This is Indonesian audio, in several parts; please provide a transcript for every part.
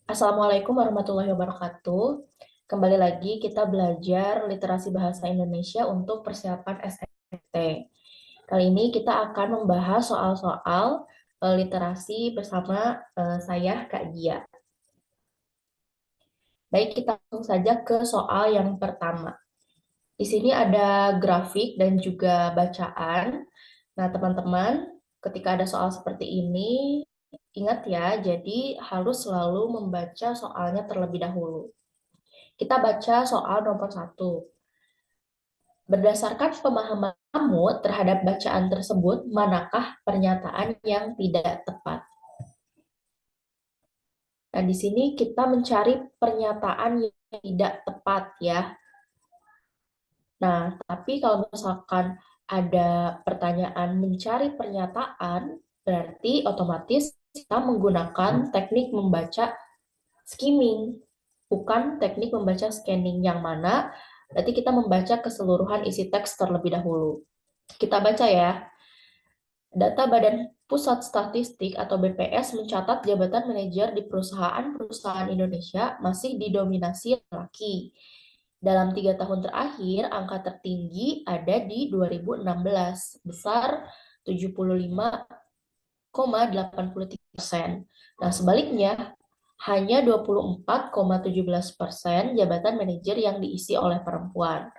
Assalamualaikum warahmatullahi wabarakatuh. Kembali lagi kita belajar literasi bahasa Indonesia untuk persiapan SNMPTN. Kali ini kita akan membahas soal-soal literasi bersama saya, Kak Gia. Baik, kita langsung saja ke soal yang pertama. Di sini ada grafik dan juga bacaan. Nah, teman-teman, ketika ada soal seperti ini, ingat ya, jadi harus selalu membaca soalnya terlebih dahulu. Kita baca soal nomor satu. Berdasarkan pemahaman kamu terhadap bacaan tersebut, manakah pernyataan yang tidak tepat? Nah, di sini kita mencari pernyataan yang tidak tepat ya. Nah, tapi kalau misalkan ada pertanyaan mencari pernyataan, berarti otomatis kita menggunakan teknik membaca skimming, bukan teknik membaca scanning, yang mana berarti kita membaca keseluruhan isi teks terlebih dahulu. Kita baca ya. Data Badan Pusat Statistik atau BPS mencatat jabatan manajer di perusahaan-perusahaan Indonesia masih didominasi laki. Dalam 3 tahun terakhir, angka tertinggi ada di 2016, besar 75,83%. Nah, sebaliknya, hanya 24,17% jabatan manajer yang diisi oleh perempuan.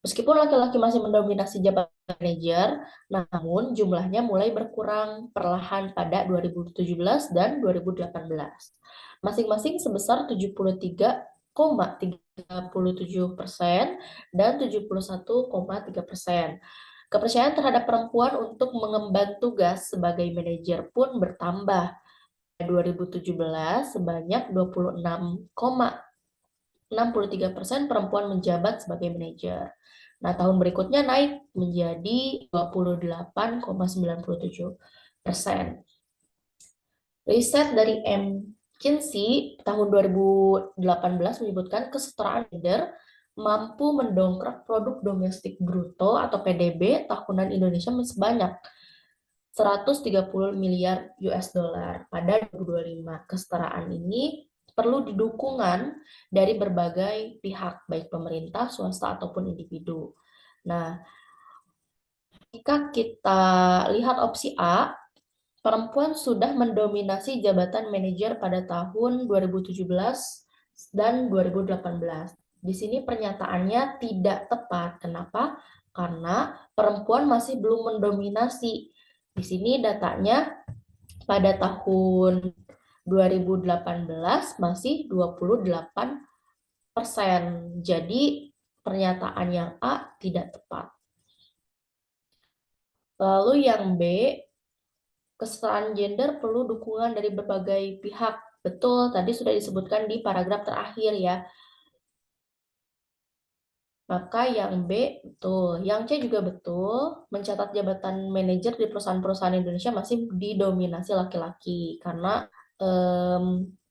Meskipun laki-laki masih mendominasi jabatan manajer, namun jumlahnya mulai berkurang perlahan pada 2017 dan 2018. Masing-masing sebesar 73,37% dan 71,3%. Kepercayaan terhadap perempuan untuk mengemban tugas sebagai manajer pun bertambah. 2017 sebanyak 26,63% perempuan menjabat sebagai manajer. Nah, tahun berikutnya naik menjadi 28,97%. Riset dari McKinsey tahun 2018 menyebutkan kesetaraan gender mampu mendongkrak produk domestik bruto atau PDB tahunan Indonesia sebanyak 130 miliar US dollar pada 2025. Kesetaraan ini perlu dukungan dari berbagai pihak, baik pemerintah, swasta, ataupun individu. Nah, jika kita lihat opsi A, perempuan sudah mendominasi jabatan manajer pada tahun 2017 dan 2018. Di sini pernyataannya tidak tepat. Kenapa? Karena perempuan masih belum mendominasi. Di sini datanya pada tahun 2018 masih 28%. Jadi pernyataan yang A tidak tepat. Lalu yang B, kesetaraan gender perlu dukungan dari berbagai pihak. Betul, tadi sudah disebutkan di paragraf terakhir ya. Maka yang B betul. Yang C juga betul. Mencatat jabatan manajer di perusahaan-perusahaan Indonesia masih didominasi laki-laki. Karena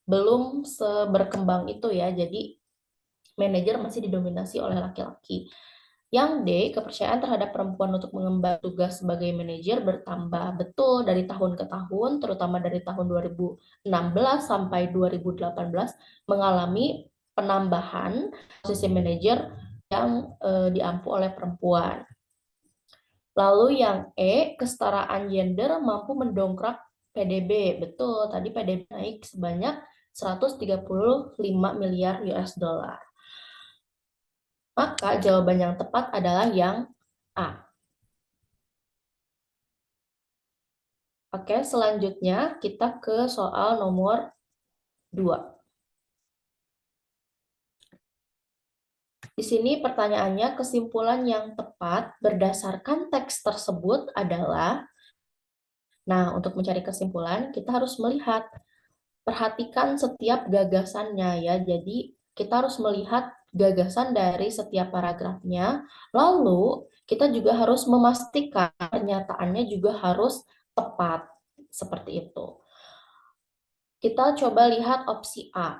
belum seberkembang itu ya. Jadi manajer masih didominasi oleh laki-laki. Yang D, kepercayaan terhadap perempuan untuk mengemban tugas sebagai manajer bertambah. Betul, dari tahun ke tahun, terutama dari tahun 2016 sampai 2018, mengalami penambahan posisi manajer yang diampu oleh perempuan. Lalu yang E, kesetaraan gender mampu mendongkrak PDB. Betul, tadi PDB naik sebanyak 135 miliar US dollar. Maka jawaban yang tepat adalah yang A. Oke, selanjutnya kita ke soal nomor 2. Di sini pertanyaannya, kesimpulan yang tepat berdasarkan teks tersebut adalah, nah untuk mencari kesimpulan kita harus melihat, perhatikan setiap gagasannya ya, jadi kita harus melihat gagasan dari setiap paragrafnya, lalu kita juga harus memastikan pernyataannya juga harus tepat, seperti itu. Kita coba lihat opsi A.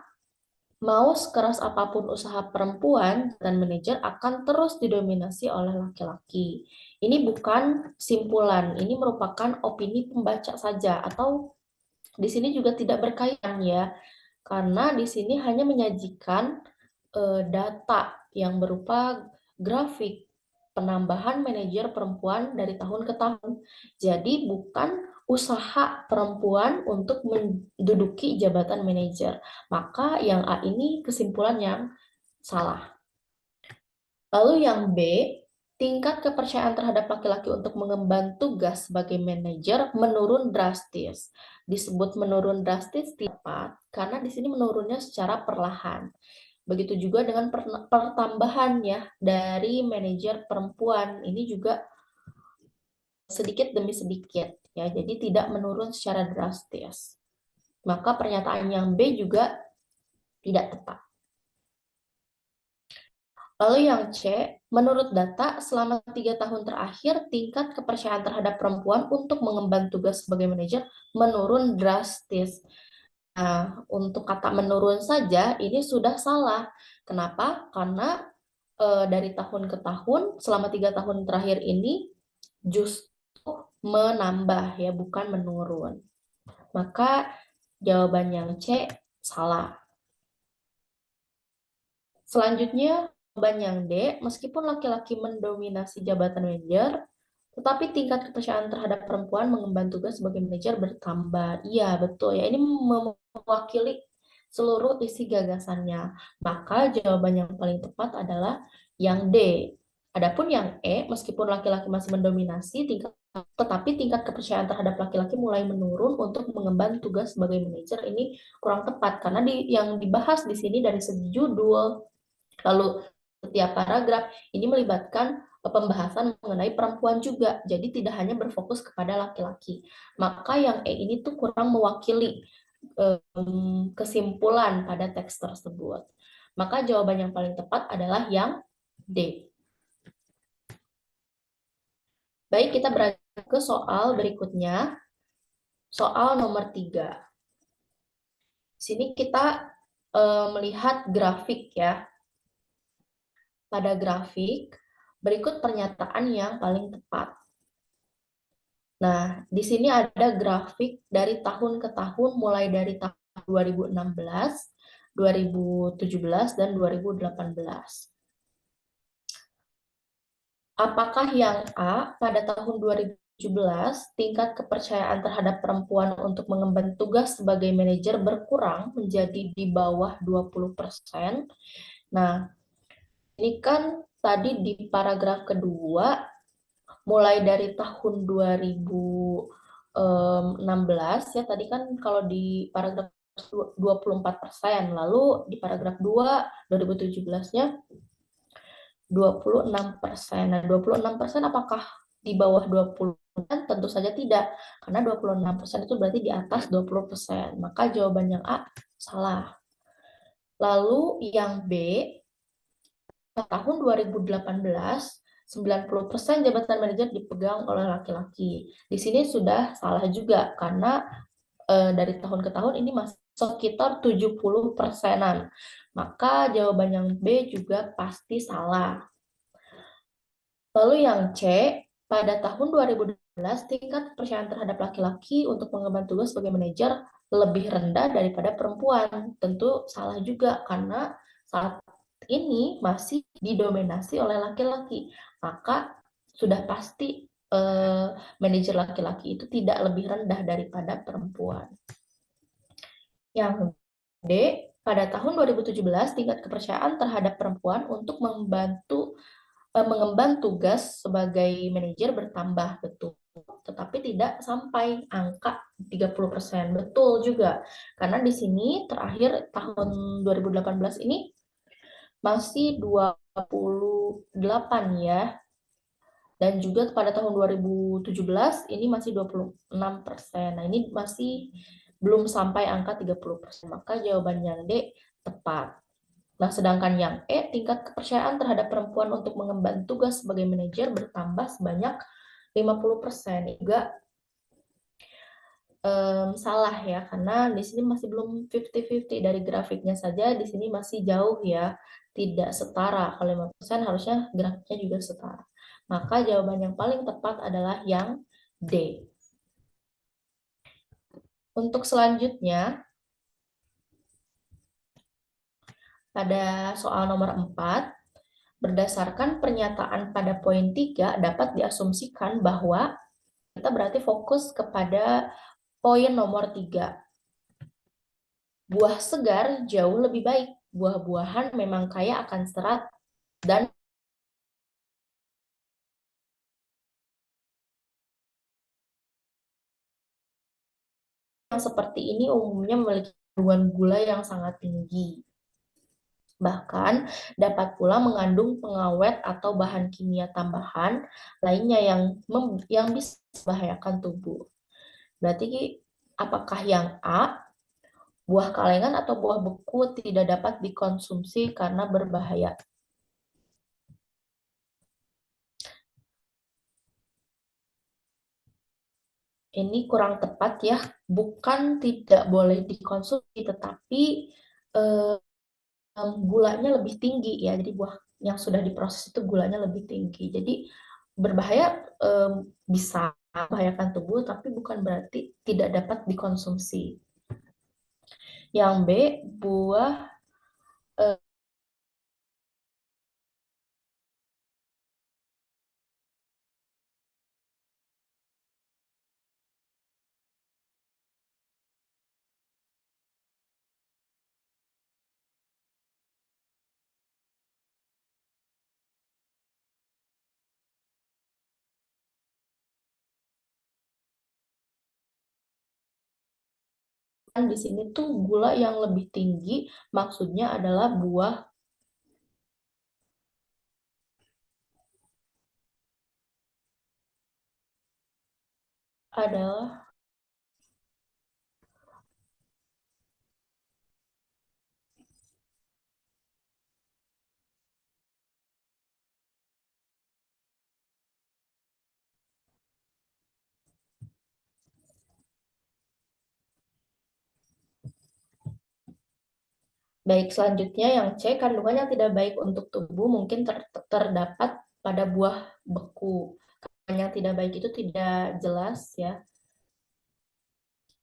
Mau sekeras apapun usaha perempuan dan manajer akan terus didominasi oleh laki-laki. Ini bukan simpulan, ini merupakan opini pembaca saja, atau di sini juga tidak berkaitan ya. karena di sini hanya menyajikan data yang berupa grafik penambahan manajer perempuan dari tahun ke tahun. Jadi bukan usaha perempuan untuk menduduki jabatan manajer. Maka yang A ini kesimpulan yang salah. Lalu yang B, tingkat kepercayaan terhadap laki-laki untuk mengemban tugas sebagai manajer menurun drastis. Disebut menurun drastis tepat karena di sini menurunnya secara perlahan. Begitu juga dengan pertambahan ya dari manajer perempuan. Ini juga sedikit demi sedikit ya. Jadi tidak menurun secara drastis. Maka pernyataan yang B juga tidak tepat. Lalu yang C, menurut data selama 3 tahun terakhir tingkat kepercayaan terhadap perempuan untuk mengemban tugas sebagai manajer menurun drastis. Nah, untuk kata menurun saja ini sudah salah. Kenapa? Karena dari tahun ke tahun selama 3 tahun terakhir ini justru menambah ya, bukan menurun. Maka jawaban yang C salah. Selanjutnya, jawaban yang D, meskipun laki-laki mendominasi jabatan manajer, tetapi tingkat kepercayaan terhadap perempuan mengemban tugas sebagai manajer bertambah. Iya, betul ya. Ini mewakili seluruh isi gagasannya. Maka jawaban yang paling tepat adalah yang D. Adapun yang E, meskipun laki-laki masih mendominasi, tetapi tingkat kepercayaan terhadap laki-laki mulai menurun untuk mengemban tugas sebagai manajer, ini kurang tepat karena yang dibahas di sini dari segi judul, lalu setiap paragraf ini melibatkan pembahasan mengenai perempuan juga. Jadi tidak hanya berfokus kepada laki-laki. Maka yang E ini tuh kurang mewakili kesimpulan pada teks tersebut. Maka jawaban yang paling tepat adalah yang D. Baik, kita beralih ke soal berikutnya. Soal nomor 3. Di sini kita melihat grafik ya. Pada grafik, berikut pernyataan yang paling tepat. Nah, di sini ada grafik dari tahun ke tahun, mulai dari tahun 2016, 2017, dan 2018. Apakah yang A, pada tahun 2017, tingkat kepercayaan terhadap perempuan untuk mengemban tugas sebagai manajer berkurang menjadi di bawah 20%? Nah, ini kan tadi di paragraf kedua, mulai dari tahun 2016 ya, tadi kan kalau di paragraf 24%, lalu di paragraf 2 2017-nya 26%. Nah, 26% apakah di bawah 20%? Tentu saja tidak, karena 26% itu berarti di atas 20%. Maka jawaban yang A salah. Lalu yang B, tahun 2018, 90% jabatan manajer dipegang oleh laki-laki. Di sini sudah salah juga, karena dari tahun ke tahun ini masih sekitar 70%-an. Maka jawaban yang B juga pasti salah. Lalu yang C, pada tahun 2012, tingkat kepercayaan terhadap laki-laki untuk mengemban tugas sebagai manajer lebih rendah daripada perempuan. Tentu salah juga, karena saat ini masih didominasi oleh laki-laki. Maka sudah pasti manajer laki-laki itu tidak lebih rendah daripada perempuan. Yang D, pada tahun 2017, tingkat kepercayaan terhadap perempuan untuk mengemban tugas sebagai manajer bertambah, betul. Tetapi tidak sampai angka 30%. Betul juga. Karena di sini terakhir tahun 2018 ini masih 28 ya. Dan juga pada tahun 2017 ini masih 26%. Nah, ini masih belum sampai angka 30%. Maka jawaban yang D tepat. Nah, sedangkan yang E, tingkat kepercayaan terhadap perempuan untuk mengemban tugas sebagai manajer bertambah sebanyak 50%. Juga salah ya, karena di sini masih belum 50-50 dari grafiknya saja, di sini masih jauh ya, tidak setara. Kalau 5% harusnya grafiknya juga setara. Maka jawaban yang paling tepat adalah yang D. Untuk selanjutnya, Pada soal nomor 4, berdasarkan pernyataan pada poin 3 dapat diasumsikan bahwa kita berarti fokus kepada poin nomor 3. Buah segar jauh lebih baik. Buah-buahan memang kaya akan serat dan yang seperti ini umumnya memiliki kandungan gula yang sangat tinggi. Bahkan dapat pula mengandung pengawet atau bahan kimia tambahan lainnya yang bisa membahayakan tubuh. Berarti apakah yang A, buah kalengan atau buah beku tidak dapat dikonsumsi karena berbahaya? Ini kurang tepat ya, bukan tidak boleh dikonsumsi, tetapi eh, gulanya lebih tinggi ya. Jadi buah yang sudah diproses itu gulanya lebih tinggi. Jadi berbahaya, bisa membahayakan tubuh, tapi bukan berarti tidak dapat dikonsumsi. Yang B, buah eh, kan di sini tuh gula yang lebih tinggi, maksudnya adalah buah adalah baik. Selanjutnya yang C, kandungan yang tidak baik untuk tubuh mungkin terdapat pada buah beku. Yang tidak baik itu tidak jelas ya.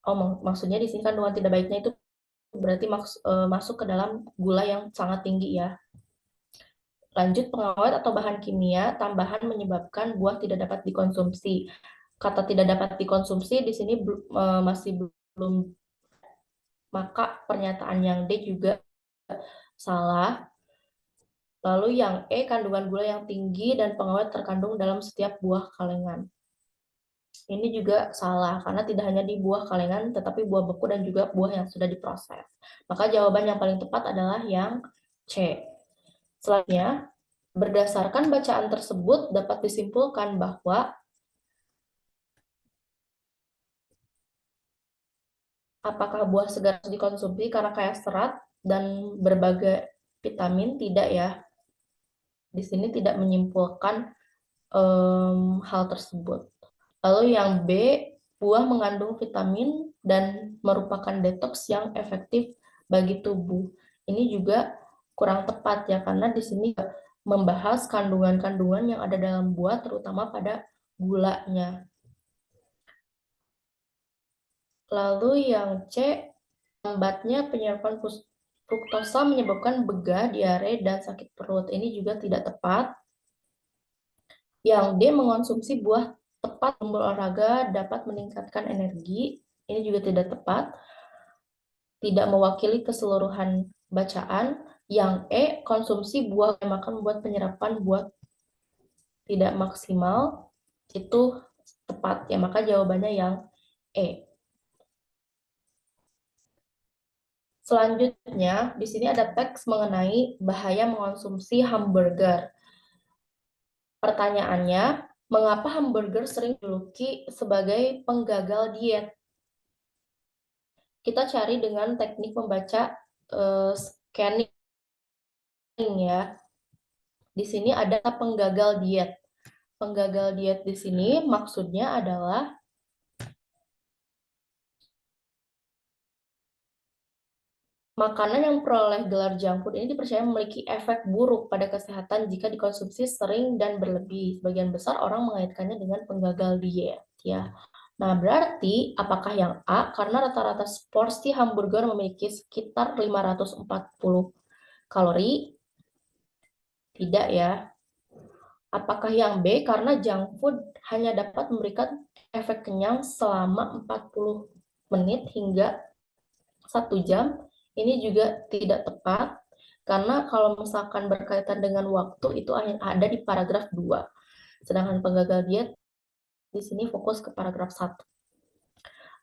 Oh, maksudnya di sini kandungan tidak baiknya itu berarti masuk ke dalam gula yang sangat tinggi ya. Lanjut, pengawet atau bahan kimia tambahan menyebabkan buah tidak dapat dikonsumsi. Kata tidak dapat dikonsumsi di sini masih belum, maka pernyataan yang D juga salah. Lalu yang E, kandungan gula yang tinggi dan pengawet terkandung dalam setiap buah kalengan. Ini juga salah, karena tidak hanya di buah kalengan, tetapi buah beku dan juga buah yang sudah diproses. Maka jawaban yang paling tepat adalah yang C. Selanjutnya, berdasarkan bacaan tersebut dapat disimpulkan bahwa apakah buah segar harus dikonsumsi karena kaya serat dan berbagai vitamin? Tidak ya. Di sini tidak menyimpulkan hal tersebut. Lalu yang B, buah mengandung vitamin dan merupakan detoks yang efektif bagi tubuh. Ini juga kurang tepat ya, karena di sini membahas kandungan-kandungan yang ada dalam buah, terutama pada gulanya. Lalu yang C, lambatnya penyerapan fruktosa menyebabkan begah, diare, dan sakit perut. Ini juga tidak tepat. Yang D, mengonsumsi buah tepat berolahraga dapat meningkatkan energi. Ini juga tidak tepat. Tidak mewakili keseluruhan bacaan. Yang E, konsumsi buah makan membuat penyerapan buah tidak maksimal. Itu tepat ya, maka jawabannya yang E. Selanjutnya, di sini ada teks mengenai bahaya mengonsumsi hamburger. Pertanyaannya, mengapa hamburger sering dijuluki sebagai penggagal diet? Kita cari dengan teknik membaca scanning ya. Di sini ada penggagal diet. Penggagal diet di sini maksudnya adalah makanan yang peroleh gelar junk food ini dipercaya memiliki efek buruk pada kesehatan jika dikonsumsi sering dan berlebih. Sebagian besar orang mengaitkannya dengan penggagal diet ya. Nah, berarti apakah yang A? Karena rata-rata porsi hamburger memiliki sekitar 540 kalori? Tidak ya. Apakah yang B? Karena junk food hanya dapat memberikan efek kenyang selama 40 menit hingga 1 jam. Ini juga tidak tepat. Karena kalau misalkan berkaitan dengan waktu, itu ada di paragraf 2. Sedangkan penggagal diet di sini fokus ke paragraf 1.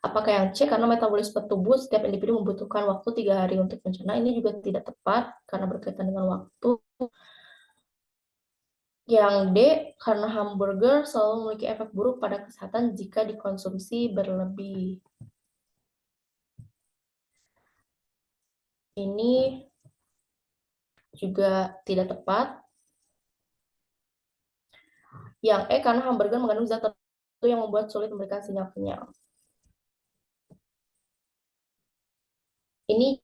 Apakah yang C? Karena metabolisme tubuh setiap individu membutuhkan waktu 3 hari untuk mencerna. Ini juga tidak tepat karena berkaitan dengan waktu. Yang D, karena hamburger selalu memiliki efek buruk pada kesehatan jika dikonsumsi berlebih. Ini juga tidak tepat. Yang E, karena hamburger mengandung zat tertentu yang membuat sulit memberikan sinyal kenyang. Ini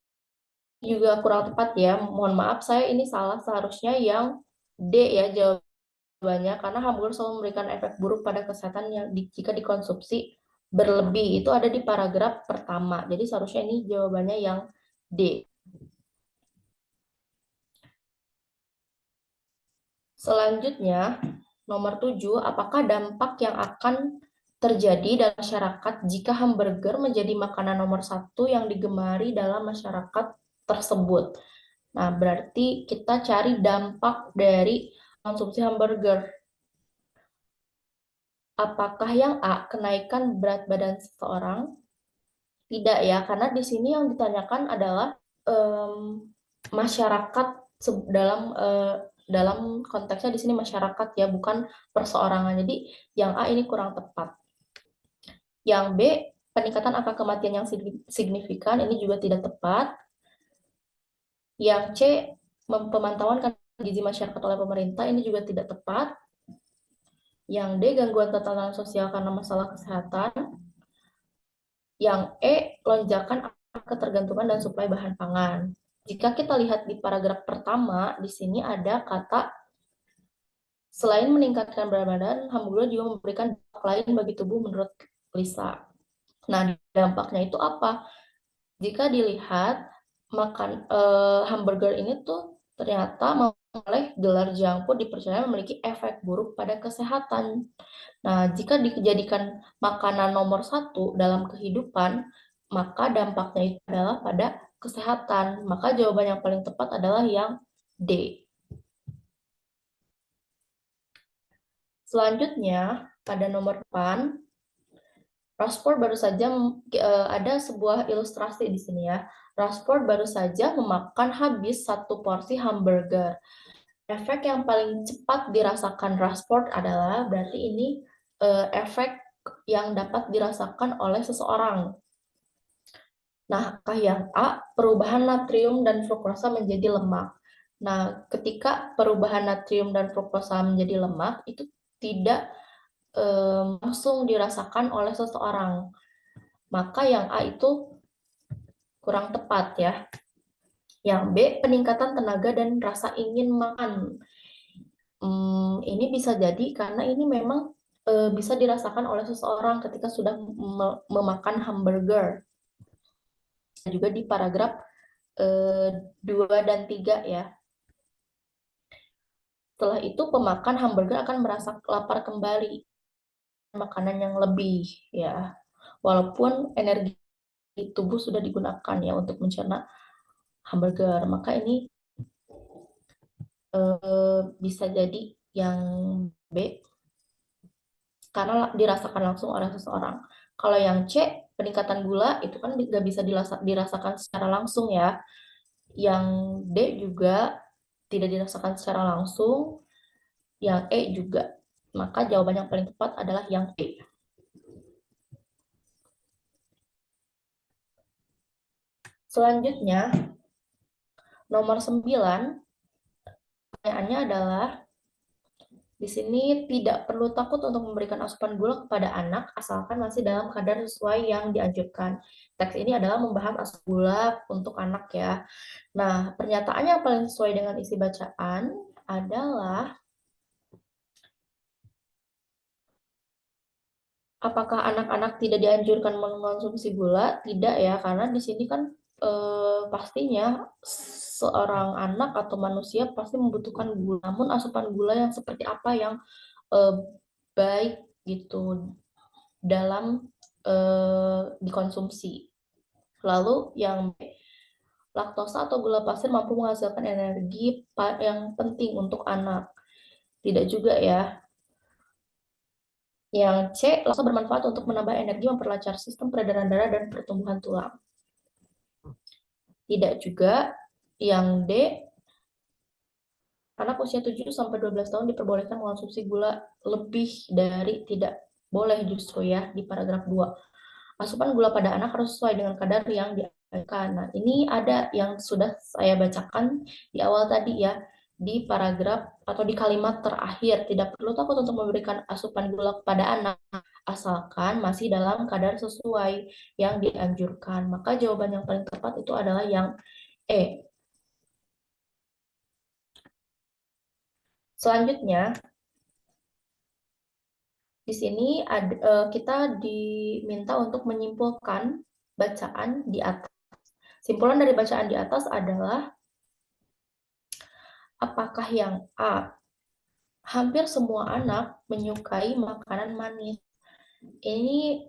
juga kurang tepat ya. Mohon maaf, saya ini salah. Seharusnya yang D ya jawabannya, karena hamburger selalu memberikan efek buruk pada kesehatan yang jika dikonsumsi berlebih. Itu ada di paragraf pertama. Jadi seharusnya ini jawabannya yang D. Selanjutnya, nomor 7, apakah dampak yang akan terjadi dalam masyarakat jika hamburger menjadi makanan nomor 1 yang digemari dalam masyarakat tersebut? Nah, berarti kita cari dampak dari konsumsi hamburger. Apakah yang A, kenaikan berat badan seseorang? Tidak ya, karena di sini yang ditanyakan adalah masyarakat dalam konteksnya di sini masyarakat ya, bukan perseorangan. Jadi yang A ini kurang tepat. Yang B, peningkatan angka kematian yang signifikan, ini juga tidak tepat. Yang C, pemantauan kandungan gizi masyarakat oleh pemerintah, ini juga tidak tepat. Yang D, gangguan tatanan sosial karena masalah kesehatan. Yang E, lonjakan ketergantungan dan suplai bahan pangan. Jika kita lihat di paragraf pertama, di sini ada kata selain meningkatkan berat badan, hamburger juga memberikan dampak lain bagi tubuh menurut Lisa. Nah, dampaknya itu apa? Jika dilihat hamburger ini tuh ternyata oleh gelar junk food dipercaya memiliki efek buruk pada kesehatan. Nah, jika dijadikan makanan nomor 1 dalam kehidupan, maka dampaknya itu adalah pada kesehatan. Maka jawaban yang paling tepat adalah yang D. Selanjutnya, pada nomor 8, Rashford baru saja ada sebuah ilustrasi di sini ya. Rashford baru saja memakan habis 1 porsi hamburger. Efek yang paling cepat dirasakan Rashford adalah berarti ini efek yang dapat dirasakan oleh seseorang. Nah, yang A, perubahan natrium dan fruktosa menjadi lemak. Nah, ketika perubahan natrium dan fruktosa menjadi lemak, itu tidak langsung dirasakan oleh seseorang. Maka yang A itu kurang tepat ya. Yang B, peningkatan tenaga dan rasa ingin makan. Ini bisa jadi karena ini memang bisa dirasakan oleh seseorang ketika sudah memakan hamburger. Juga di paragraf 2 dan 3 ya. Setelah itu pemakan hamburger akan merasa lapar kembali, makanan yang lebih ya. Walaupun energi tubuh sudah digunakan ya untuk mencerna hamburger, maka ini bisa jadi yang B karena dirasakan langsung oleh seseorang. Kalau yang C, peningkatan gula itu kan nggak bisa dirasakan secara langsung ya. Yang D juga tidak dirasakan secara langsung. Yang E juga. Maka jawaban yang paling tepat adalah yang E. Selanjutnya, nomor 9, pertanyaannya adalah, di sini tidak perlu takut untuk memberikan asupan gula kepada anak, asalkan masih dalam kadar sesuai yang dianjurkan. Teks ini adalah membahas asupan gula untuk anak ya. Nah, pernyataannya yang paling sesuai dengan isi bacaan adalah, apakah anak-anak tidak dianjurkan mengonsumsi gula? Tidak ya, karena di sini kan pastinya seorang anak atau manusia pasti membutuhkan gula. Namun asupan gula yang seperti apa yang eh, baik gitu dalam dikonsumsi. Lalu yang laktosa atau gula pasir mampu menghasilkan energi yang penting untuk anak. Tidak juga ya. Yang C, laktosa bermanfaat untuk menambah energi, memperlancar sistem peredaran darah dan pertumbuhan tulang. Tidak juga. Yang D, anak usia 7-12 tahun diperbolehkan mengonsumsi gula lebih dari tidak boleh justru ya di paragraf 2. Asupan gula pada anak harus sesuai dengan kadar yang dianjurkan. Nah, ini ada yang sudah saya bacakan di awal tadi ya, di paragraf atau di kalimat terakhir. Tidak perlu takut untuk memberikan asupan gula kepada anak, asalkan masih dalam kadar sesuai yang dianjurkan. Maka jawaban yang paling tepat itu adalah yang E. Selanjutnya, di sini kita diminta untuk menyimpulkan bacaan di atas. Simpulan dari bacaan di atas adalah apakah yang A, hampir semua anak menyukai makanan manis. Ini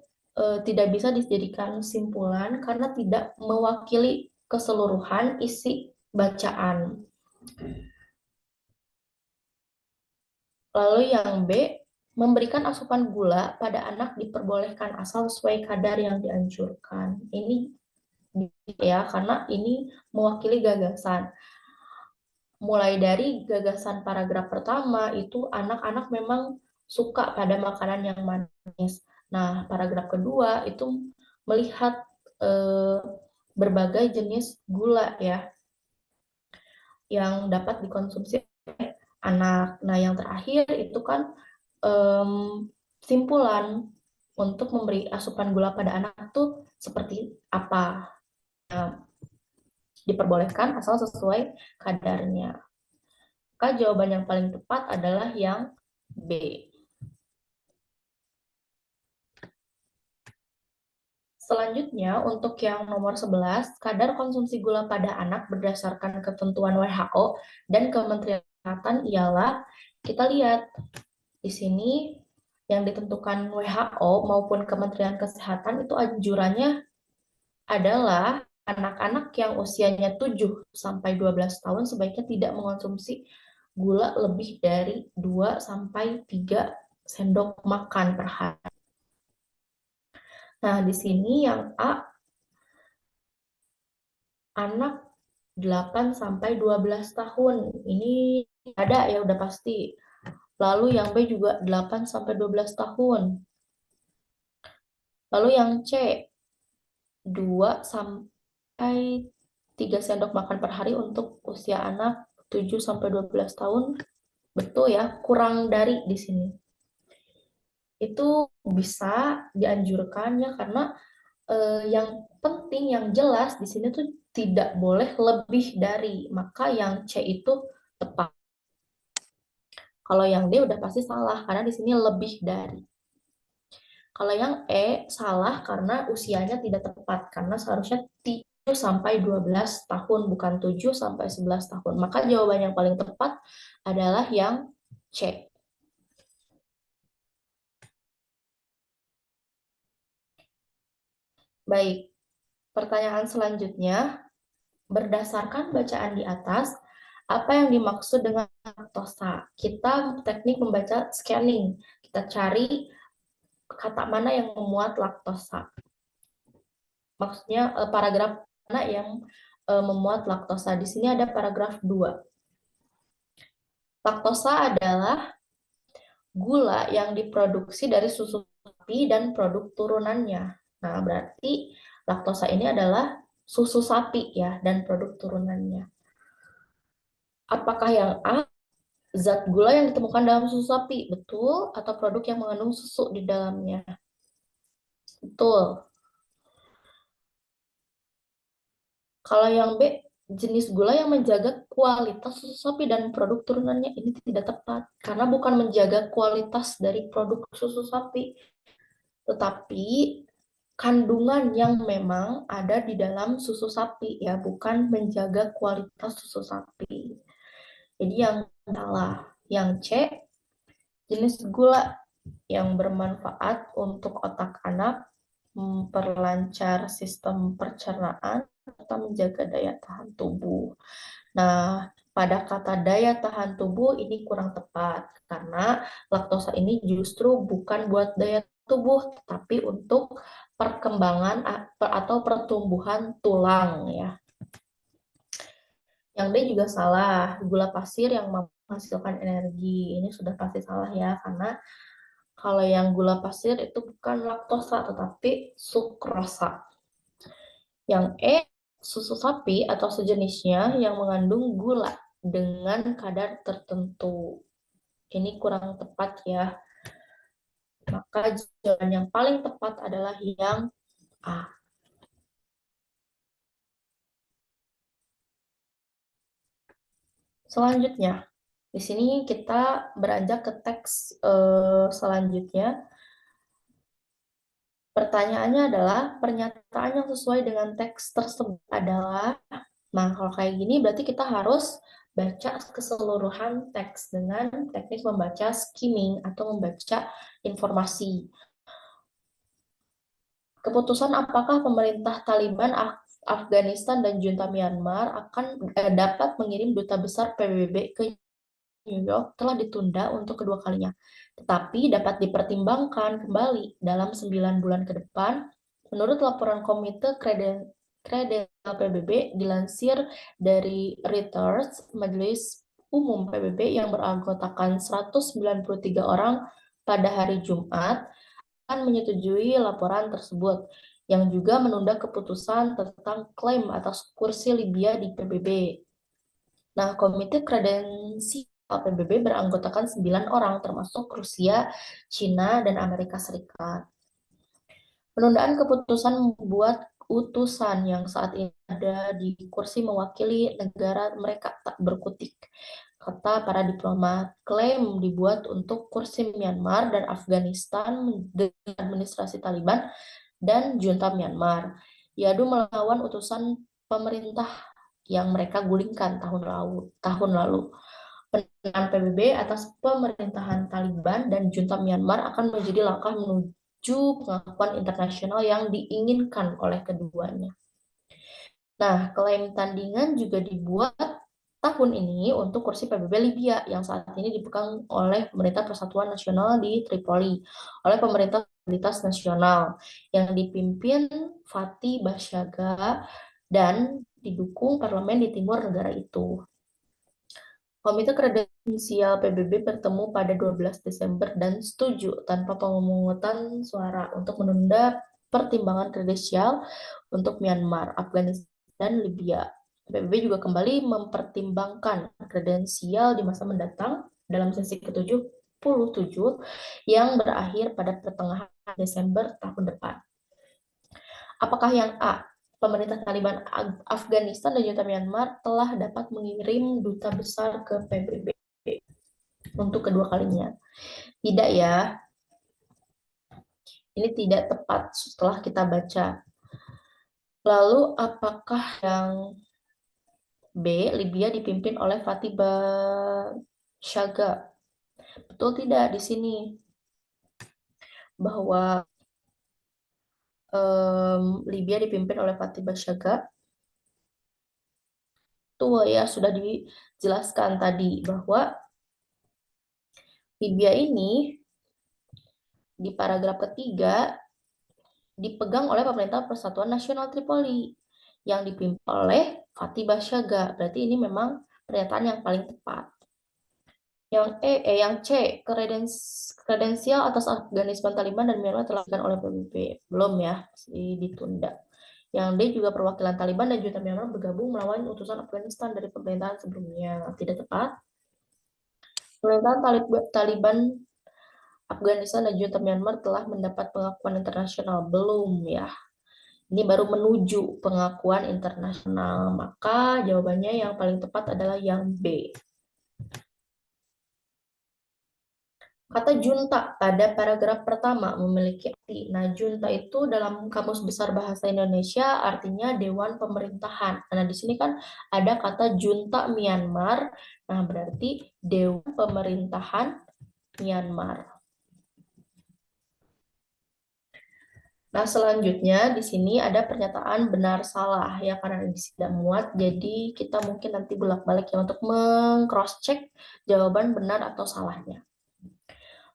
tidak bisa dijadikan simpulan karena tidak mewakili keseluruhan isi bacaan. Lalu yang B, memberikan asupan gula pada anak diperbolehkan asal sesuai kadar yang dianjurkan. Ini ya, karena ini mewakili gagasan. Mulai dari gagasan paragraf pertama itu anak-anak memang suka pada makanan yang manis. Nah, paragraf kedua itu melihat eh, berbagai jenis gula ya yang dapat dikonsumsi oleh anak. Nah, yang terakhir itu kan simpulan untuk memberi asupan gula pada anak itu seperti apa. Nah, diperbolehkan asal sesuai kadarnya. Maka jawaban yang paling tepat adalah yang B. Selanjutnya, untuk yang nomor 11, kadar konsumsi gula pada anak berdasarkan ketentuan WHO dan Kementerian Kesehatan ialah, kita lihat di sini yang ditentukan WHO maupun Kementerian Kesehatan itu anjurannya adalah anak-anak yang usianya 7-12 tahun sebaiknya tidak mengonsumsi gula lebih dari 2-3 sendok makan per hari. Nah, di sini yang A, anak 8-12 tahun. Ini ada ya udah pasti. Lalu yang B juga 8-12 tahun. Lalu yang C, 2-3 sendok makan per hari untuk usia anak 7-12 tahun. Betul ya, kurang dari di sini. Itu bisa dianjurkan ya karena yang penting, yang jelas di sini tuh tidak boleh lebih dari, maka yang C itu tepat. Kalau yang D udah pasti salah karena di sini lebih dari. Kalau yang E salah karena usianya tidak tepat karena seharusnya 7-12 tahun bukan 7-11 tahun. Maka jawaban yang paling tepat adalah yang C. Baik, pertanyaan selanjutnya, berdasarkan bacaan di atas, apa yang dimaksud dengan laktosa? Kita teknik membaca scanning. Kita cari kata mana yang memuat laktosa. Maksudnya paragraf mana yang memuat laktosa. Di sini ada paragraf 2. Laktosa adalah gula yang diproduksi dari susu sapi dan produk turunannya. Nah, berarti laktosa ini adalah susu sapi ya dan produk turunannya. Apakah yang A, zat gula yang ditemukan dalam susu sapi? Betul, atau produk yang mengandung susu di dalamnya? Betul. Kalau yang B, jenis gula yang menjaga kualitas susu sapi dan produk turunannya, ini tidak tepat. Karena bukan menjaga kualitas dari produk susu sapi, tetapi kandungan yang memang ada di dalam susu sapi ya, bukan menjaga kualitas susu sapi. Jadi yang salah. Yang C, jenis gula yang bermanfaat untuk otak anak, memperlancar sistem pencernaan, serta menjaga daya tahan tubuh. Nah, pada kata daya tahan tubuh ini kurang tepat karena laktosa ini justru bukan buat daya tubuh, tapi untuk perkembangan atau pertumbuhan tulang ya. Yang D juga salah, gula pasir yang menghasilkan energi. Ini sudah pasti salah ya, karena kalau yang gula pasir itu bukan laktosa, tetapi sukrosa. Yang E, susu sapi atau sejenisnya yang mengandung gula dengan kadar tertentu. Ini kurang tepat ya. Maka jawaban yang paling tepat adalah yang A. Selanjutnya, di sini kita beranjak ke teks selanjutnya. Pertanyaannya adalah pernyataan yang sesuai dengan teks tersebut adalah, nah kalau kayak gini berarti kita harus baca keseluruhan teks dengan teknik membaca skimming atau membaca informasi. Keputusan apakah pemerintah Taliban Afghanistan dan junta Myanmar akan dapat mengirim duta besar PBB ke New York telah ditunda untuk kedua kalinya, tetapi dapat dipertimbangkan kembali dalam 9 bulan ke depan. Menurut laporan Komite Kredensial PBB dilansir dari Reuters, Majelis Umum PBB yang beranggotakan 193 orang pada hari Jumat akan menyetujui laporan tersebut, yang juga menunda keputusan tentang klaim atas kursi Libya di PBB. Nah, Komite Kredensial PBB beranggotakan 9 orang, termasuk Rusia, China, dan Amerika Serikat. Penundaan keputusan membuat utusan yang saat ini ada di kursi mewakili negara mereka tak berkutik, kata para diplomat. Klaim dibuat untuk kursi Myanmar dan Afghanistan dengan administrasi Taliban dan junta Myanmar. Yadu melawan utusan pemerintah yang mereka gulingkan tahun lalu. Penanganan PBB atas pemerintahan Taliban dan junta Myanmar akan menjadi langkah menuju pengakuan internasional yang diinginkan oleh keduanya. Nah, klaim tandingan juga dibuat tahun ini untuk kursi PBB Libya yang saat ini dipegang oleh Pemerintah Persatuan Nasional di Tripoli oleh Pemerintah Stabilitas Nasional yang dipimpin Fatih Bashaga dan didukung parlemen di timur negara itu. Komite Kredensial PBB bertemu pada 12 Desember dan setuju tanpa pemungutan suara untuk menunda pertimbangan kredensial untuk Myanmar, Afghanistan, dan Libya. PBB juga kembali mempertimbangkan kredensial di masa mendatang dalam sesi ke-77 yang berakhir pada pertengahan Desember tahun depan. Apakah yang A, pemerintah Taliban Afghanistan dan junta Myanmar telah dapat mengirim duta besar ke PBB untuk kedua kalinya? Tidak ya. Ini tidak tepat setelah kita baca. Lalu apakah yang B, Libya dipimpin oleh Fatih Bashaga? Betul tidak di sini bahwa Libya dipimpin oleh Fatih Bashaga? Tuh ya, sudah dijelaskan tadi bahwa Libya ini di paragraf ketiga dipegang oleh Pemerintah Persatuan Nasional Tripoli yang dipimpin oleh Fatih Bashaga. Berarti ini memang pernyataan yang paling tepat. Yang C, kredensial atas Afghanistan Taliban dan Myanmar telah dilakukan oleh PBB. Belum ya, ditunda. Yang D juga perwakilan Taliban dan junta Myanmar bergabung melawan utusan Afghanistan dari pemerintahan sebelumnya. Tidak tepat. Pemerintahan Taliban Afghanistan dan junta Myanmar telah mendapat pengakuan internasional. Belum ya. Ini baru menuju pengakuan internasional. Maka jawabannya yang paling tepat adalah yang B. Kata junta pada paragraf pertama memiliki arti. Nah, junta itu dalam Kamus Besar Bahasa Indonesia artinya Dewan Pemerintahan. Nah, di sini kan ada kata junta Myanmar. Nah, berarti Dewan Pemerintahan Myanmar. Nah, selanjutnya di sini ada pernyataan benar salah ya karena ini tidak muat. Jadi kita mungkin nanti bolak-balik ya untuk meng-cross check jawaban benar atau salahnya.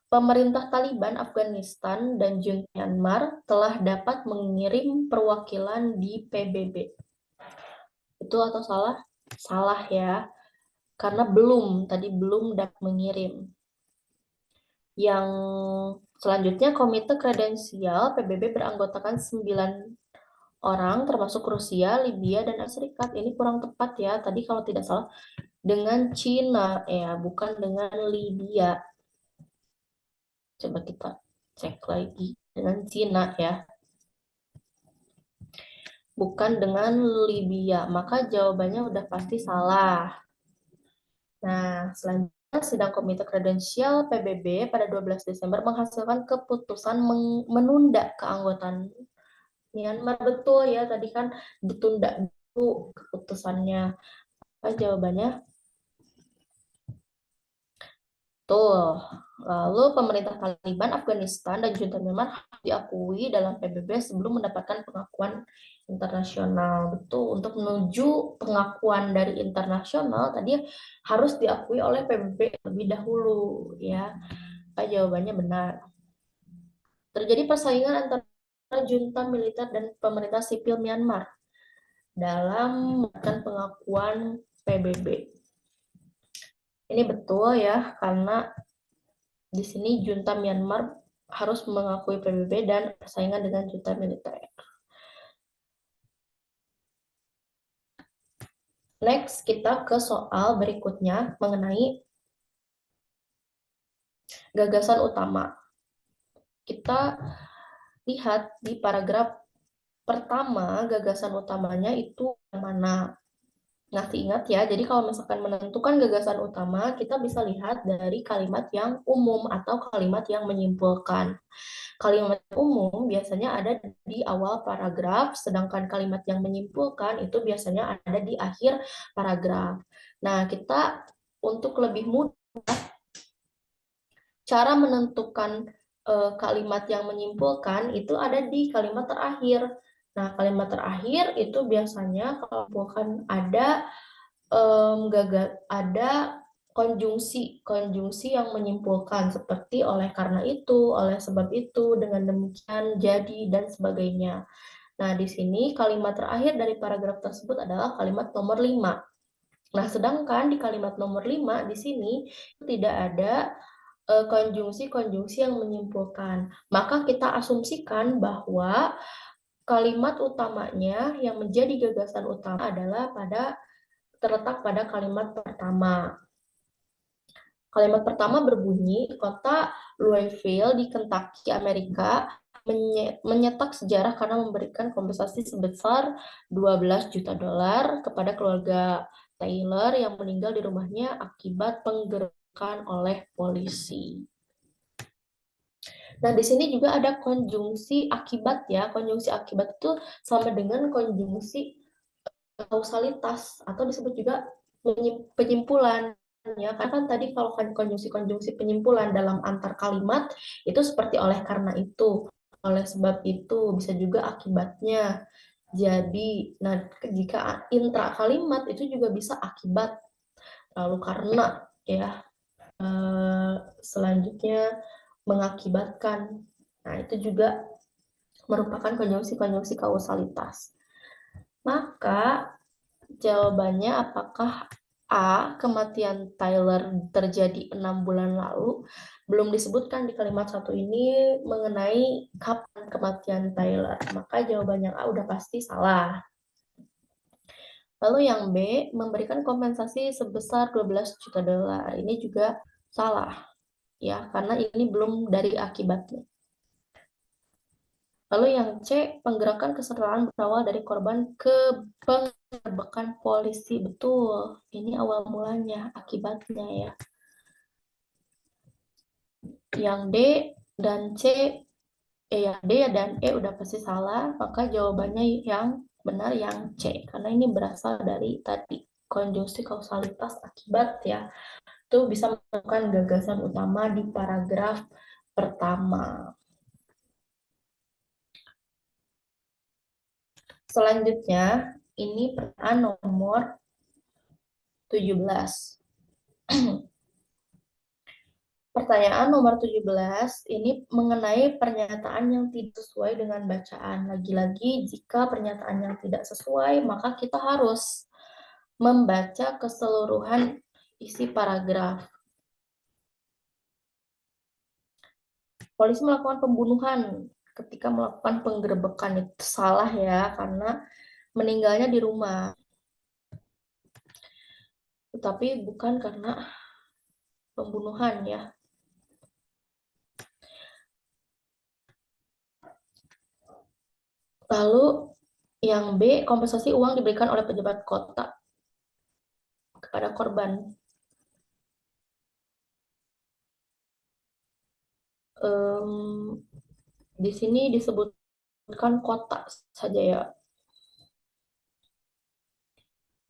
Pemerintah Taliban Afghanistan dan junta Myanmar telah dapat mengirim perwakilan di PBB. Betul atau salah? Salah ya, karena tadi belum dapat mengirim. Yang selanjutnya, Komite Kredensial PBB beranggotakan 9 orang, termasuk Rusia, Libya, dan Amerika Serikat. Ini kurang tepat ya, tadi kalau tidak salah dengan Cina ya, bukan dengan Libya. Coba kita cek lagi dengan Cina ya, bukan dengan Libya. Maka jawabannya udah pasti salah. Nah, selanjutnya sidang Komite Kredensial PBB pada 12 Desember menghasilkan keputusan menunda keanggotaan Myanmar. Betul ya, tadi kan ditunda dulu keputusannya. Apa jawabannya? Tuh, lalu pemerintah Taliban Afghanistan dan junta Myanmar diakui dalam PBB sebelum mendapatkan pengakuan internasional. Betul, untuk menuju pengakuan dari internasional tadi harus diakui oleh PBB lebih dahulu ya. Apa jawabannya benar. Terjadi persaingan antara junta militer dan pemerintah sipil Myanmar dalam mendapatkan pengakuan PBB. Ini betul ya, karena di sini junta Myanmar harus mengakui PBB dan persaingan dengan junta militer. Next, kita ke soal berikutnya mengenai gagasan utama. Kita lihat di paragraf pertama, gagasan utamanya itu yang mana? Ingat ya, jadi kalau misalkan menentukan gagasan utama, kita bisa lihat dari kalimat yang umum atau kalimat yang menyimpulkan. Kalimat umum biasanya ada di awal paragraf, sedangkan kalimat yang menyimpulkan itu biasanya ada di akhir paragraf. Nah, kita untuk lebih mudah, cara menentukan kalimat yang menyimpulkan itu ada di kalimat terakhir. Nah, kalimat terakhir itu biasanya kalau bukan ada ada konjungsi yang menyimpulkan seperti oleh karena itu, oleh sebab itu, dengan demikian, jadi, dan sebagainya. Nah, di sini kalimat terakhir dari paragraf tersebut adalah kalimat nomor 5. Nah, sedangkan di kalimat nomor 5 di sini tidak ada konjungsi-konjungsi yang menyimpulkan. Maka kita asumsikan bahwa kalimat utamanya yang menjadi gagasan utama adalah terletak pada kalimat pertama. Kalimat pertama berbunyi, kota Louisville di Kentucky, Amerika menyetak sejarah karena memberikan kompensasi sebesar 12 juta dolar kepada keluarga Taylor yang meninggal di rumahnya akibat penggerebekan oleh polisi. Nah, di sini juga ada konjungsi akibat ya. Konjungsi akibat itu sama dengan konjungsi kausalitas atau disebut juga penyimpulan ya, karena kan tadi kalau konjungsi penyimpulan dalam antar kalimat itu seperti oleh karena itu, oleh sebab itu, bisa juga akibatnya. Jadi, nah jika intra kalimat itu juga bisa akibat, lalu karena ya selanjutnya mengakibatkan. Nah, itu juga merupakan konjungsi kausalitas. Maka jawabannya apakah A. Kematian Tyler terjadi 6 bulan lalu? Belum disebutkan di kalimat satu ini mengenai kapan kematian Tyler. Maka jawabannya A udah pasti salah. Lalu yang B, memberikan kompensasi sebesar 12 juta dolar. Ini juga salah. Ya, karena ini belum dari akibatnya. Lalu yang C, penggerakan kesetaraan berawal dari korban ke penggerbekan polisi. Betul, ini awal mulanya, akibatnya ya. Yang D dan C, yang D dan E udah pasti salah, maka jawabannya yang benar yang C. Karena ini berasal dari tadi, konjungsi kausalitas akibat ya. Itu bisa menemukan gagasan utama di paragraf pertama. Selanjutnya, ini pertanyaan nomor 17. Pertanyaan nomor 17 ini mengenai pernyataan yang tidak sesuai dengan bacaan. Lagi-lagi, jika pernyataan yang tidak sesuai, maka kita harus membaca keseluruhan isi paragraf. Polisi melakukan pembunuhan ketika melakukan penggerebekan, itu salah ya, karena meninggalnya di rumah. Tetapi bukan karena pembunuhan ya. Lalu yang B, kompensasi uang diberikan oleh pejabat kota kepada korban. Di sini disebutkan kota saja ya.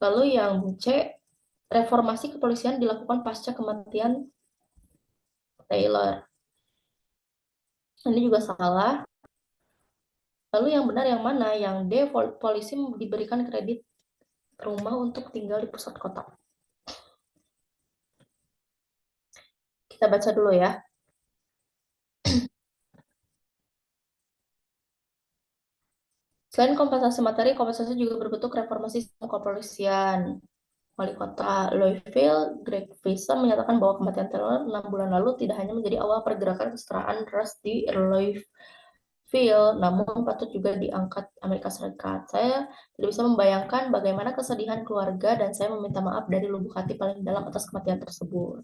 Lalu yang C, reformasi kepolisian dilakukan pasca kematian Taylor. Ini juga salah. Lalu yang benar yang mana? Yang D, polisi diberikan kredit rumah untuk tinggal di pusat kota. Kita baca dulu ya. Selain kompensasi materi, kompensasi juga berbentuk reformasi sistem kepolisian. Wali kota Louisville, Greg Fisher, menyatakan bahwa kematian Taylor 6 bulan lalu tidak hanya menjadi awal pergerakan kesetaraan ras di Louisville, namun patut juga diangkat Amerika Serikat. Saya tidak bisa membayangkan bagaimana kesedihan keluarga dan saya meminta maaf dari lubuk hati paling dalam atas kematian tersebut.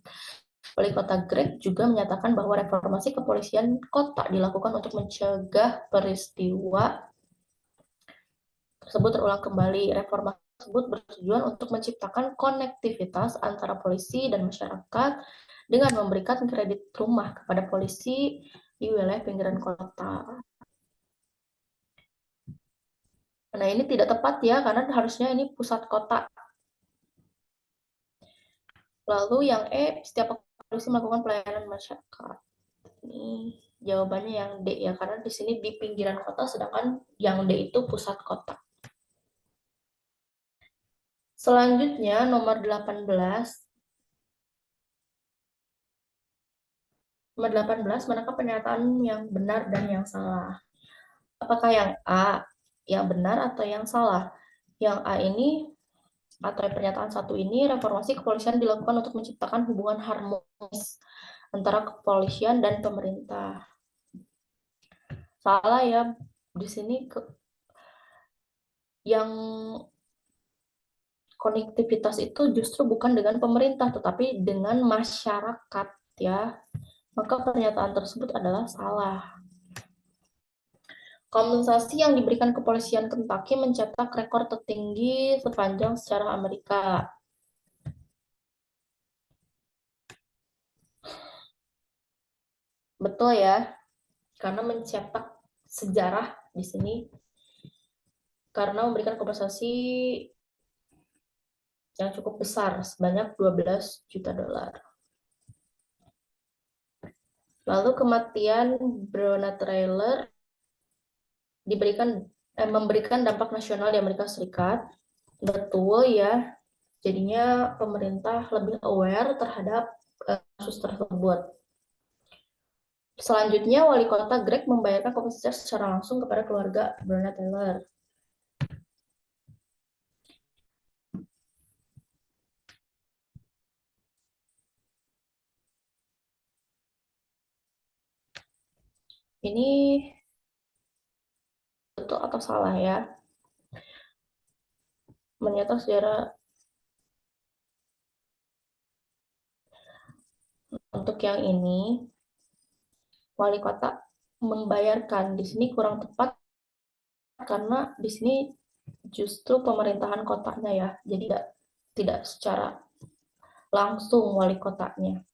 Wali kota Greg juga menyatakan bahwa reformasi kepolisian kota dilakukan untuk mencegah peristiwa tersebut terulang kembali. Reformasi tersebut bertujuan untuk menciptakan konektivitas antara polisi dan masyarakat dengan memberikan kredit rumah kepada polisi di wilayah pinggiran kota. Nah, ini tidak tepat ya, karena harusnya ini pusat kota. Lalu yang E, setiap polisi melakukan pelayanan masyarakat. Ini jawabannya yang D ya, karena di sini di pinggiran kota, sedangkan yang D itu pusat kota. Selanjutnya, nomor 18. Nomor 18, manakah pernyataan yang benar dan yang salah? Apakah yang A, yang benar atau yang salah? Yang A ini, atau pernyataan satu ini, reformasi kepolisian dilakukan untuk menciptakan hubungan harmonis antara kepolisian dan pemerintah. Salah ya, di sini yang konektivitas itu justru bukan dengan pemerintah, tetapi dengan masyarakat ya. Maka pernyataan tersebut adalah salah. Kompensasi yang diberikan kepolisian Kentucky mencetak rekor tertinggi sepanjang sejarah Amerika. Betul ya, karena mencetak sejarah di sini karena memberikan kompensasi yang cukup besar sebanyak 12 juta dolar. Lalu kematian Breonna Taylor memberikan dampak nasional di Amerika Serikat. Betul ya, jadinya pemerintah lebih aware terhadap kasus tersebut. Selanjutnya, wali kota Greg membayarkan kompensasi secara langsung kepada keluarga Breonna Taylor. Ini betul atau salah ya? Menyetor sejarah untuk yang ini, wali kota membayarkan. Di sini kurang tepat karena di sini justru pemerintahan kotanya ya, jadi tidak secara langsung wali kotanya.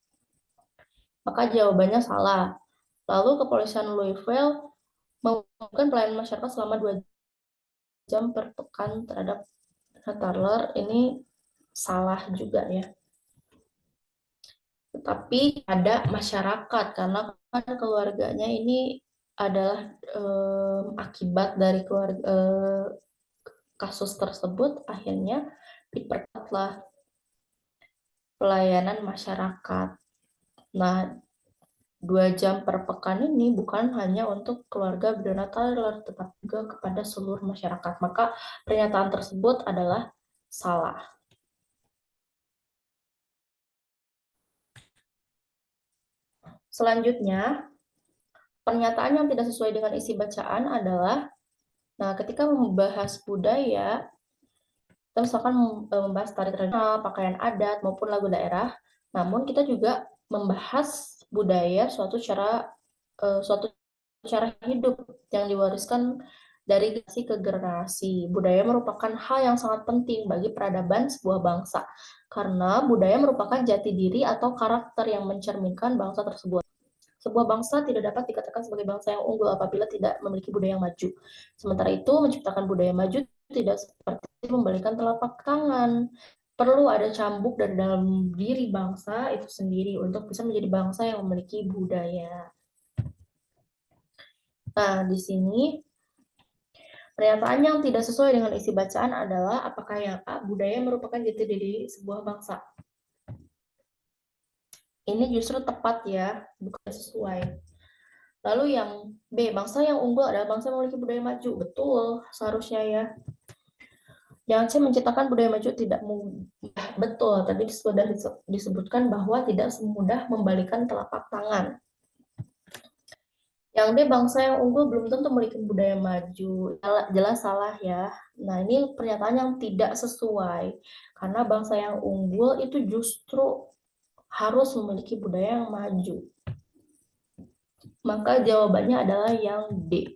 Maka jawabannya salah. Lalu kepolisian Louisville melakukan pelayanan masyarakat selama 2 jam per pekan terhadap Taylor. Ini salah juga ya. Tetapi ada masyarakat karena kan keluarganya ini adalah akibat dari kasus tersebut, akhirnya diperketatlah pelayanan masyarakat. Nah, 2 jam per pekan ini bukan hanya untuk keluarga Breonna Taylor, tetapi juga kepada seluruh masyarakat. Maka pernyataan tersebut adalah salah. Selanjutnya, pernyataan yang tidak sesuai dengan isi bacaan adalah, nah ketika membahas budaya, kita misalkan membahas tari tradisional, pakaian adat, maupun lagu daerah, namun kita juga membahas budaya suatu cara hidup yang diwariskan dari generasi ke generasi. Budaya merupakan hal yang sangat penting bagi peradaban sebuah bangsa, karena budaya merupakan jati diri atau karakter yang mencerminkan bangsa tersebut. Sebuah bangsa tidak dapat dikatakan sebagai bangsa yang unggul apabila tidak memiliki budaya yang maju. Sementara itu, menciptakan budaya maju tidak seperti membalikan telapak tangan. Perlu ada cambuk dari dalam diri bangsa itu sendiri untuk bisa menjadi bangsa yang memiliki budaya. Nah, di sini pernyataan yang tidak sesuai dengan isi bacaan adalah apakah yang A, budaya merupakan jati diri sebuah bangsa. Ini justru tepat ya, bukan sesuai. Lalu yang B, bangsa yang unggul adalah bangsa yang memiliki budaya maju. Betul, seharusnya ya. Yang C, menciptakan budaya maju tidak mudah. Betul, tadi sudah disebutkan bahwa tidak semudah membalikan telapak tangan. Yang D, bangsa yang unggul belum tentu memiliki budaya maju. Jelas salah ya. Nah, ini pernyataan yang tidak sesuai. Karena bangsa yang unggul itu justru harus memiliki budaya yang maju. Maka jawabannya adalah yang D.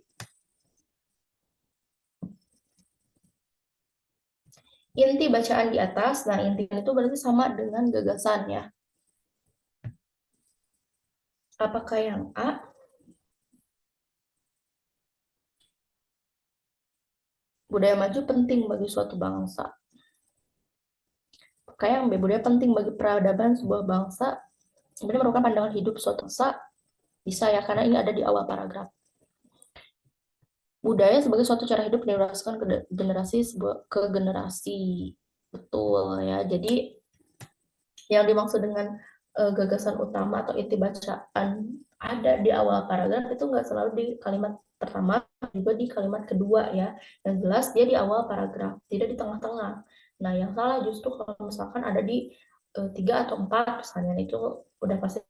Inti bacaan di atas, nah inti itu berarti sama dengan gagasannya. Apakah yang A? Budaya maju penting bagi suatu bangsa. Apakah yang B? Budaya penting bagi peradaban sebuah bangsa. Ini merupakan pandangan hidup suatu bangsa. Bisa ya, karena ini ada di awal paragraf. Budaya sebagai suatu cara hidup diwariskan ke generasi ke generasi. Betul ya. Jadi yang dimaksud dengan gagasan utama atau inti bacaan ada di awal paragraf itu nggak selalu di kalimat pertama, juga di kalimat kedua ya. Yang jelas dia di awal paragraf, tidak di tengah-tengah. Nah, yang salah justru kalau misalkan ada di 3 atau 4, misalnya itu udah pasti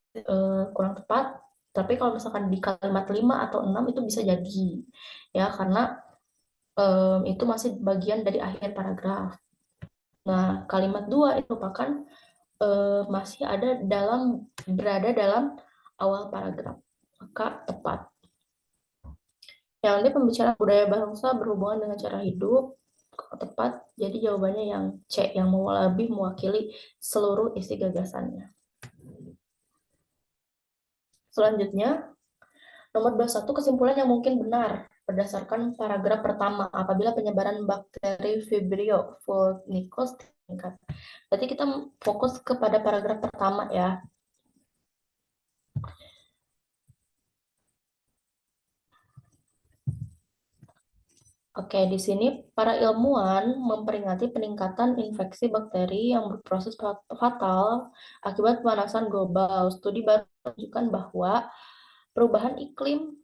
kurang tepat. Tapi kalau misalkan di kalimat 5 atau 6 itu bisa jadi ya, karena itu masih bagian dari akhir paragraf. Nah, kalimat 2 itu merupakan masih berada dalam awal paragraf, maka tepat. Yang ini pembicaraan budaya bangsa berhubungan dengan cara hidup, tepat. Jadi jawabannya yang C, yang lebih mewakili seluruh isi gagasannya. Selanjutnya, nomor 21, kesimpulan yang mungkin benar berdasarkan paragraf pertama apabila penyebaran bakteri Vibrio vulnicus meningkat. Berarti kita fokus kepada paragraf pertama ya. Oke, di sini para ilmuwan memperingati peningkatan infeksi bakteri yang berproses fatal akibat pemanasan global. Studi baru menunjukkan bahwa perubahan iklim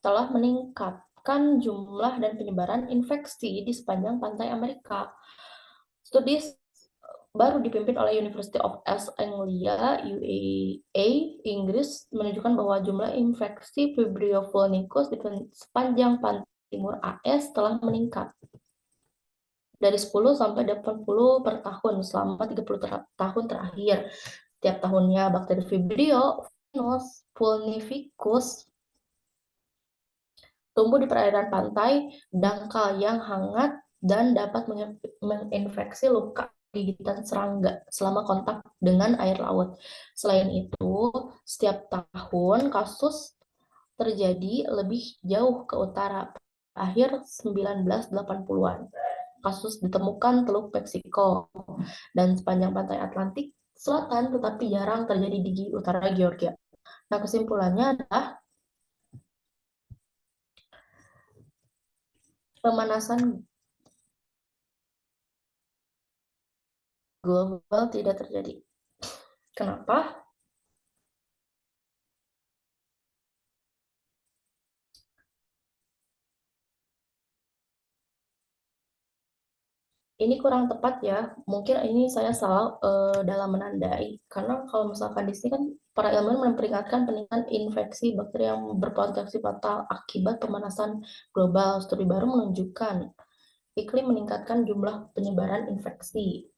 telah meningkatkan jumlah dan penyebaran infeksi di sepanjang pantai Amerika. Studi baru dipimpin oleh University of East Anglia, UAE, Inggris, menunjukkan bahwa jumlah infeksi Vibrio vulnicus di sepanjang pantai timur AS telah meningkat dari 10 sampai 80 per tahun selama 30 tahun terakhir. Tiap tahunnya bakteri Vibrio vulnificus tumbuh di perairan pantai, dangkal yang hangat, dan dapat menginfeksi luka gigitan serangga selama kontak dengan air laut. Selain itu, setiap tahun kasus terjadi lebih jauh ke utara. Akhir 1980-an, kasus ditemukan Teluk Meksiko dan sepanjang pantai Atlantik Selatan, tetapi jarang terjadi di utara Georgia. Nah, kesimpulannya adalah pemanasan global tidak terjadi. Kenapa? Ini kurang tepat ya. Mungkin ini saya salah dalam menandai. Karena kalau misalkan di sini kan para ilmuwan memperingatkan peningkatan infeksi bakteri yang berpotensi fatal akibat pemanasan global. Studi baru menunjukkan iklim meningkatkan jumlah penyebaran infeksi.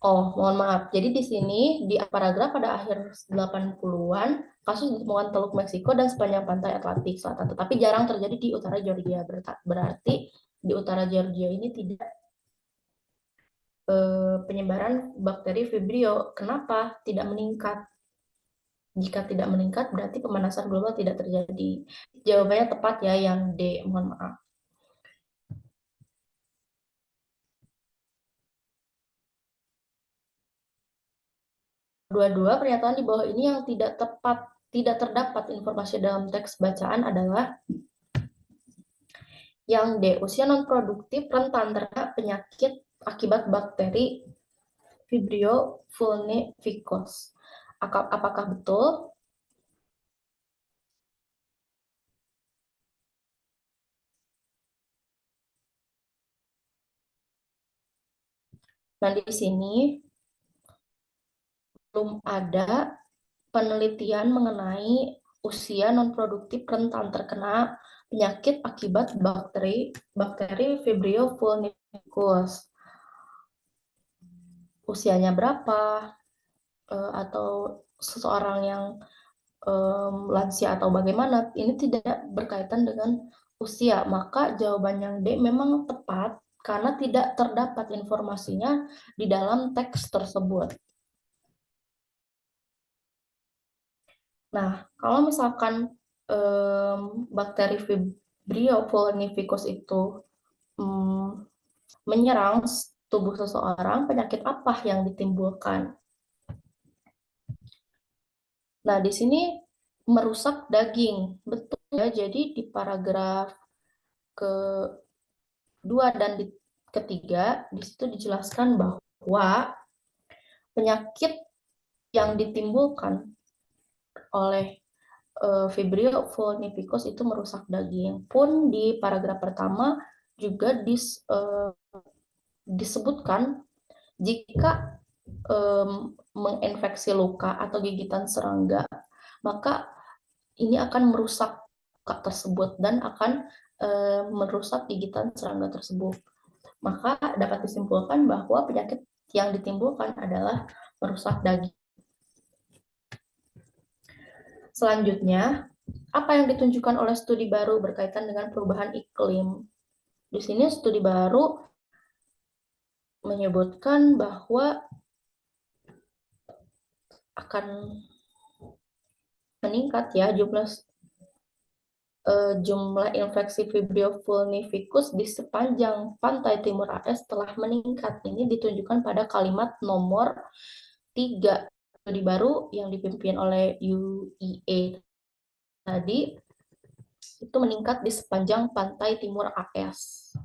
Oh, mohon maaf. Jadi di sini di paragraf pada akhir 80-an kasus ditemukan Teluk Meksiko dan sepanjang pantai Atlantik Selatan, tetapi jarang terjadi di utara Georgia. Berarti di utara Georgia ini tidak penyebaran bakteri Vibrio. Kenapa tidak meningkat? Jika tidak meningkat, berarti pemanasan global tidak terjadi. Jawabannya tepat ya, yang D. Mohon maaf. Dua-dua pernyataan di bawah ini yang tidak tepat, tidak terdapat informasi dalam teks bacaan adalah yang D. Usia non-produktif rentan terkena penyakit akibat bakteri Vibrio vulnificus. Apakah betul? Nah, di sini belum ada penelitian mengenai usia non-produktif rentan terkena penyakit akibat bakteri Vibrio vulnificus. Usianya berapa, atau seseorang yang lansia atau bagaimana, ini tidak berkaitan dengan usia. Maka jawaban yang D memang tepat karena tidak terdapat informasinya di dalam teks tersebut. Nah, kalau misalkan bakteri Vibrio vulnificus itu menyerang tubuh seseorang, penyakit apa yang ditimbulkan? Nah, di sini merusak daging. Betul ya, jadi di paragraf kedua dan ketiga, di situ dijelaskan bahwa penyakit yang ditimbulkan oleh Vibrio vulnificus itu merusak daging. Pun di paragraf pertama juga disebutkan jika menginfeksi luka atau gigitan serangga, maka ini akan merusak luka tersebut dan akan merusak gigitan serangga tersebut. Maka dapat disimpulkan bahwa penyakit yang ditimbulkan adalah merusak daging. Selanjutnya, apa yang ditunjukkan oleh studi baru berkaitan dengan perubahan iklim? Di sini studi baru menyebutkan bahwa akan meningkat ya jumlah infeksi Vibrio vulnificus di sepanjang pantai timur AS telah meningkat. Ini ditunjukkan pada kalimat nomor 3 studi baru yang dipimpin oleh UEA tadi, itu meningkat di sepanjang pantai timur AS.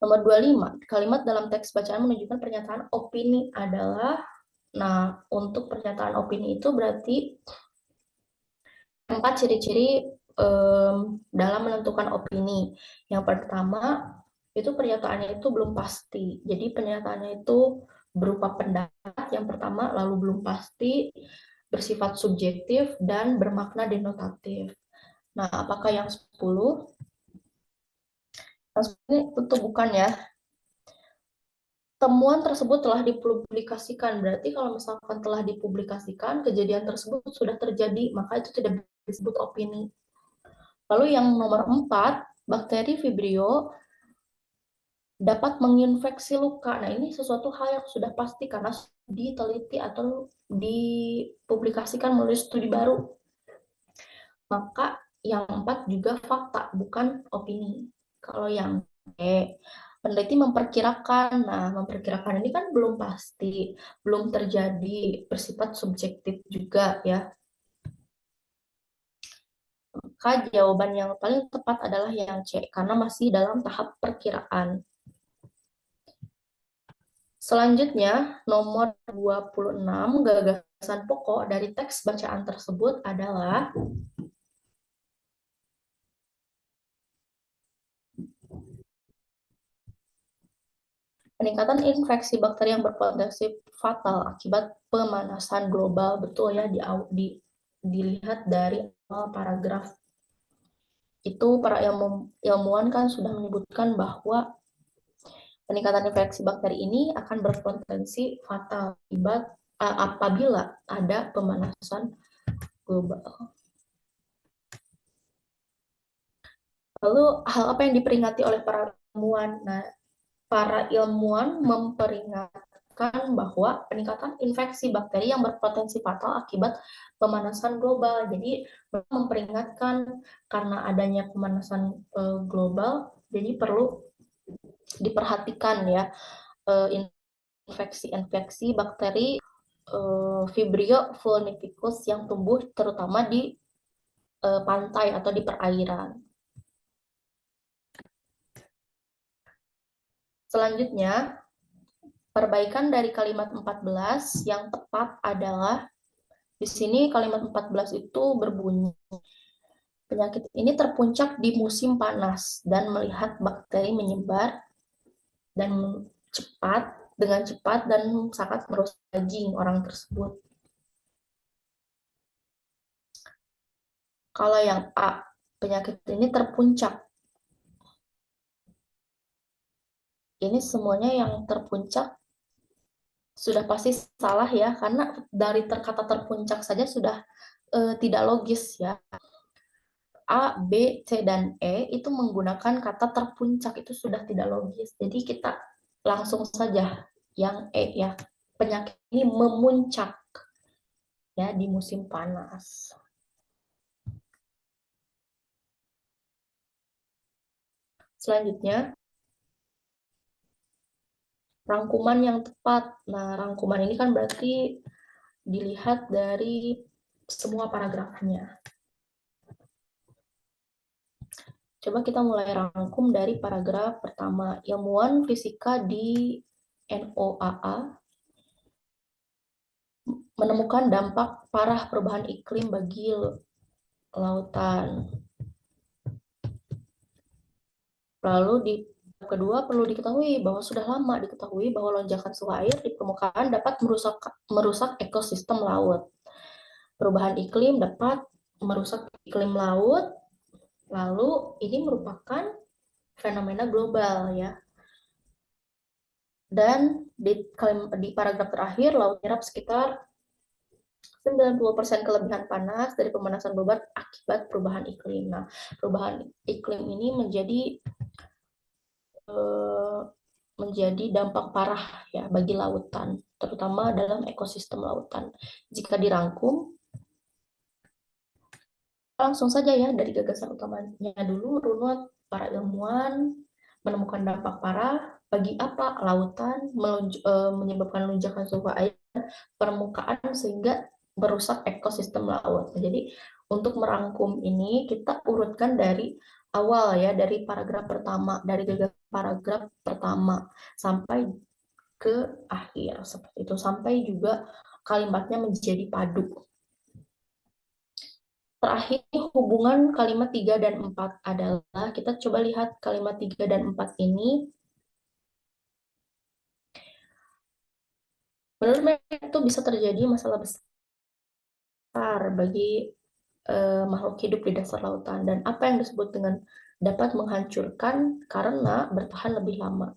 Nomor 25, kalimat dalam teks bacaan menunjukkan pernyataan opini adalah, nah untuk pernyataan opini itu berarti 4 ciri-ciri dalam menentukan opini. Yang pertama, itu pernyataannya itu belum pasti. Jadi pernyataannya itu berupa pendapat yang pertama, lalu belum pasti, bersifat subjektif, dan bermakna denotatif. Nah, apakah yang 10? Yang 10 ini tentu bukan ya. temuan tersebut telah dipublikasikan. Berarti kalau misalkan telah dipublikasikan, kejadian tersebut sudah terjadi, maka itu tidak disebut opini. Lalu yang nomor 4, bakteri Vibrio dapat menginfeksi luka. Nah, ini sesuatu hal yang sudah pasti karena diteliti atau dipublikasikan melalui studi baru. Maka yang 4 juga fakta, bukan opini. Kalau yang B, peneliti memperkirakan. Nah, memperkirakan ini kan belum pasti, belum terjadi, bersifat subjektif juga ya. Maka jawaban yang paling tepat adalah yang C, karena masih dalam tahap perkiraan. Selanjutnya, nomor 26, gagasan pokok dari teks bacaan tersebut adalah peningkatan infeksi bakteri yang berpotensi fatal akibat pemanasan global. Betul ya, dilihat dari awal paragraf. Itu para ilmuwan kan sudah menyebutkan bahwa peningkatan infeksi bakteri ini akan berpotensi fatal apabila ada pemanasan global. Lalu hal apa yang diperingati oleh para ilmuwan? Nah, para ilmuwan memperingatkan bahwa peningkatan infeksi bakteri yang berpotensi fatal akibat pemanasan global. Jadi memperingatkan karena adanya pemanasan global, jadi perlu diperhatikan ya infeksi-infeksi bakteri Vibrio vulnificus yang tumbuh terutama di pantai atau di perairan. Selanjutnya, perbaikan dari kalimat 14 yang tepat adalah di sini kalimat 14 itu berbunyi penyakit ini terpuncak di musim panas dan melihat bakteri menyebar dan dengan cepat dan sangat merusak daging orang tersebut. Kalau yang A, penyakit ini terpuncak. Ini semuanya yang terpuncak sudah pasti salah ya, karena dari kata terpuncak saja sudah tidak logis ya. A, B, C, dan E itu menggunakan kata terpuncak, itu sudah tidak logis. Jadi kita langsung saja yang E ya. Penyakit ini memuncak ya di musim panas. Selanjutnya, rangkuman yang tepat. Nah, rangkuman ini kan berarti dilihat dari semua paragrafnya. Coba kita mulai rangkum dari paragraf pertama. Ilmuwan fisika di NOAA menemukan dampak parah perubahan iklim bagi lautan. Lalu di kedua perlu diketahui bahwa sudah lama diketahui bahwa lonjakan suhu air di permukaan dapat merusak ekosistem laut. Perubahan iklim dapat merusak iklim laut. Lalu ini merupakan fenomena global ya. Dan di paragraf terakhir, laut menyerap sekitar 90% kelebihan panas dari pemanasan global akibat perubahan iklim. Nah, perubahan iklim ini menjadi dampak parah ya bagi lautan, terutama dalam ekosistem lautan. Jika dirangkum, langsung saja ya dari gagasan utamanya dulu, runut para ilmuwan menemukan dampak parah bagi apa lautan menyebabkan lonjakan suhu air permukaan sehingga merusak ekosistem laut. Jadi untuk merangkum ini kita urutkan dari awal ya, dari paragraf pertama, dari gagasan paragraf pertama sampai ke akhir seperti itu, sampai juga kalimatnya menjadi padu. Terakhir, hubungan kalimat 3 dan 4 adalah, kita coba lihat kalimat 3 dan 4 ini. Menurut mereka itu bisa terjadi masalah besar bagi makhluk hidup di dasar lautan. Dan apa yang disebut dengan dapat menghancurkan karena bertahan lebih lama.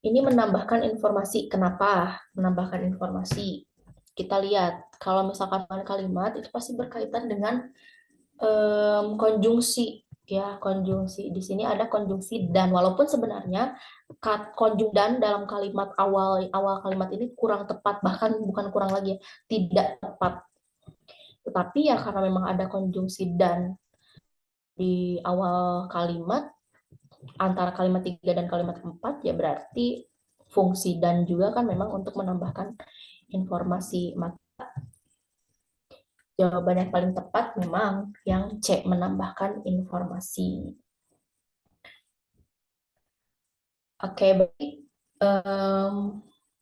Ini menambahkan informasi. Kenapa menambahkan informasi? Kita lihat, kalau misalkan kalimat itu pasti berkaitan dengan konjungsi. Ya, konjungsi. Di sini ada konjungsi dan, walaupun sebenarnya konjung dan dalam kalimat awal awal kalimat ini kurang tepat, bahkan bukan kurang lagi, tidak tepat. Tetapi ya karena memang ada konjungsi dan di awal kalimat, antara kalimat 3 dan kalimat 4, ya berarti fungsi dan juga kan memang untuk menambahkan informasi. Maka jawaban yang paling tepat memang yang C, menambahkan informasi. Oke, baik.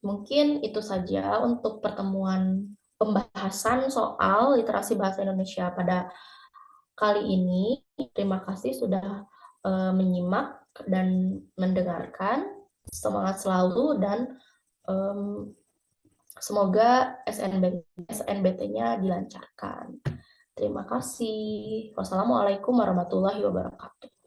Mungkin itu saja untuk pertemuan pembahasan soal literasi bahasa Indonesia pada kali ini. Terima kasih sudah menyimak dan mendengarkan. Semangat selalu dan semoga SNBT-nya dilancarkan. Terima kasih. Wassalamualaikum warahmatullahi wabarakatuh.